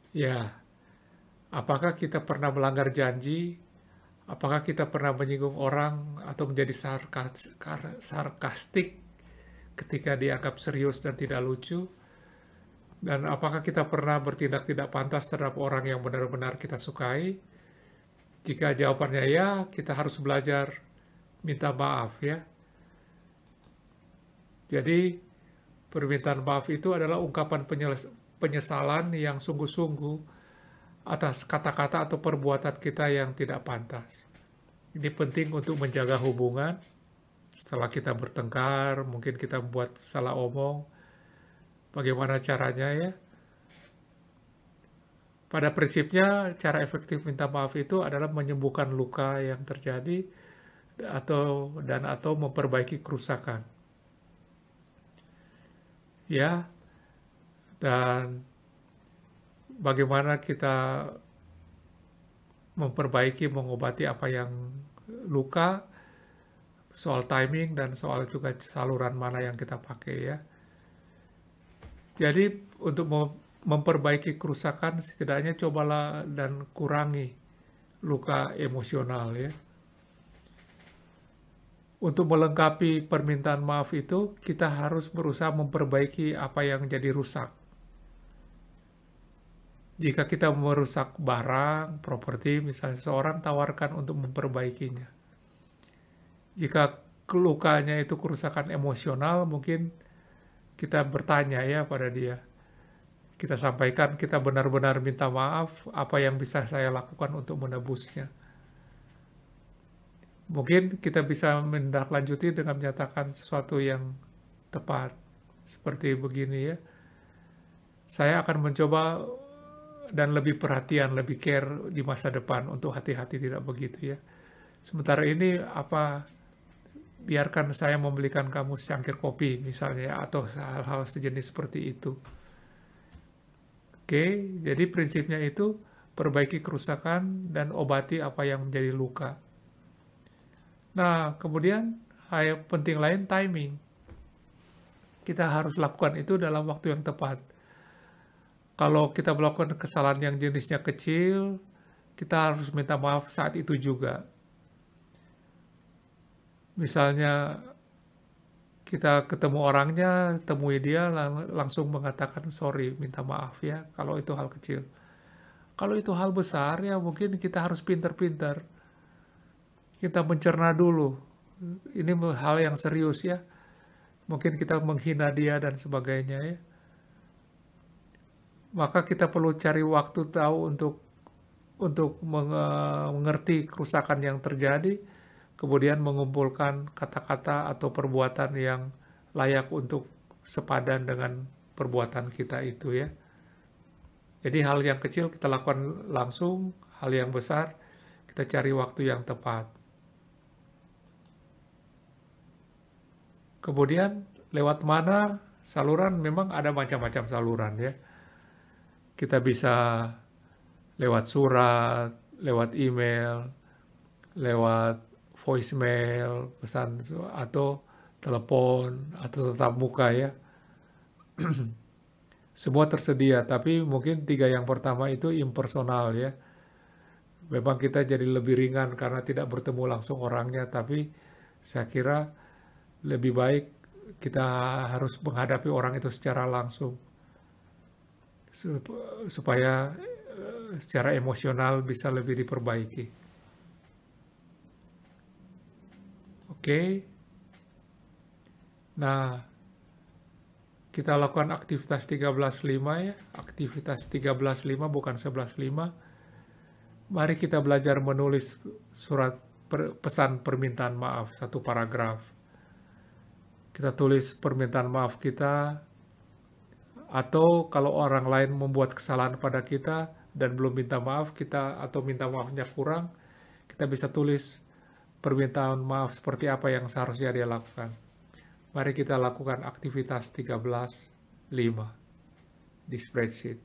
Ya, apakah kita pernah melanggar janji? Apakah kita pernah menyinggung orang atau menjadi sarkastik ketika dianggap serius dan tidak lucu? Dan apakah kita pernah bertindak tidak pantas terhadap orang yang benar-benar kita sukai? Jika jawabannya ya, kita harus belajar minta maaf ya. Jadi, permintaan maaf itu adalah ungkapan penyesalan yang sungguh-sungguh atas kata-kata atau perbuatan kita yang tidak pantas. Ini penting untuk menjaga hubungan. Setelah kita bertengkar, mungkin kita buat salah omong. Bagaimana caranya ya? Pada prinsipnya, cara efektif minta maaf itu adalah menyembuhkan luka yang terjadi atau memperbaiki kerusakan. Ya, dan bagaimana kita memperbaiki, mengobati apa yang luka, soal timing dan soal juga saluran mana yang kita pakai ya. Jadi untuk memperbaiki kerusakan setidaknya cobalah dan kurangi luka emosional ya. Untuk melengkapi permintaan maaf itu, kita harus berusaha memperbaiki apa yang jadi rusak. Jika kita merusak barang, properti, misalnya seseorang tawarkan untuk memperbaikinya. Jika lukanya itu kerusakan emosional, mungkin kita bertanya ya pada dia. Kita sampaikan, kita benar-benar minta maaf, apa yang bisa saya lakukan untuk menebusnya. Mungkin kita bisa menindaklanjuti dengan menyatakan sesuatu yang tepat. Seperti begini ya. Saya akan mencoba dan lebih perhatian, lebih care di masa depan untuk hati-hati tidak begitu ya. Sementara ini biarkan saya membelikan kamu secangkir kopi misalnya atau hal-hal sejenis seperti itu. Oke, jadi prinsipnya itu perbaiki kerusakan dan obati apa yang menjadi luka. Nah, kemudian hal yang penting lain timing. Kita harus lakukan itu dalam waktu yang tepat. Kalau kita melakukan kesalahan yang jenisnya kecil, kita harus minta maaf saat itu juga. Misalnya kita ketemu orangnya, temui dia, langsung mengatakan sorry, minta maaf ya, kalau itu hal kecil. Kalau itu hal besar ya mungkin kita harus pintar-pintar. Kita mencerna dulu. Ini hal yang serius ya. Mungkin kita menghina dia dan sebagainya ya. Maka kita perlu cari waktu tahu untuk mengerti kerusakan yang terjadi, kemudian mengumpulkan kata-kata atau perbuatan yang layak untuk sepadan dengan perbuatan kita itu ya. Jadi hal yang kecil kita lakukan langsung, hal yang besar kita cari waktu yang tepat. Kemudian lewat mana saluran, memang ada macam-macam saluran ya. Kita bisa lewat surat, lewat email, lewat voicemail, pesan atau telepon atau tatap muka ya. Semua tersedia, tapi mungkin 3 yang pertama itu impersonal ya. Memang kita jadi lebih ringan karena tidak bertemu langsung orangnya, tapi saya kira lebih baik kita harus menghadapi orang itu secara langsung supaya secara emosional bisa lebih diperbaiki. Oke. Nah, kita lakukan aktivitas 13.5 ya. Aktivitas 13.5 bukan 11.5. Mari kita belajar menulis surat pesan permintaan maaf, satu paragraf. Kita tulis permintaan maaf kita, atau kalau orang lain membuat kesalahan pada kita dan belum minta maaf, kita atau minta maafnya kurang, kita bisa tulis permintaan maaf seperti apa yang seharusnya dia lakukan. Mari kita lakukan aktivitas 13.5 di spreadsheet.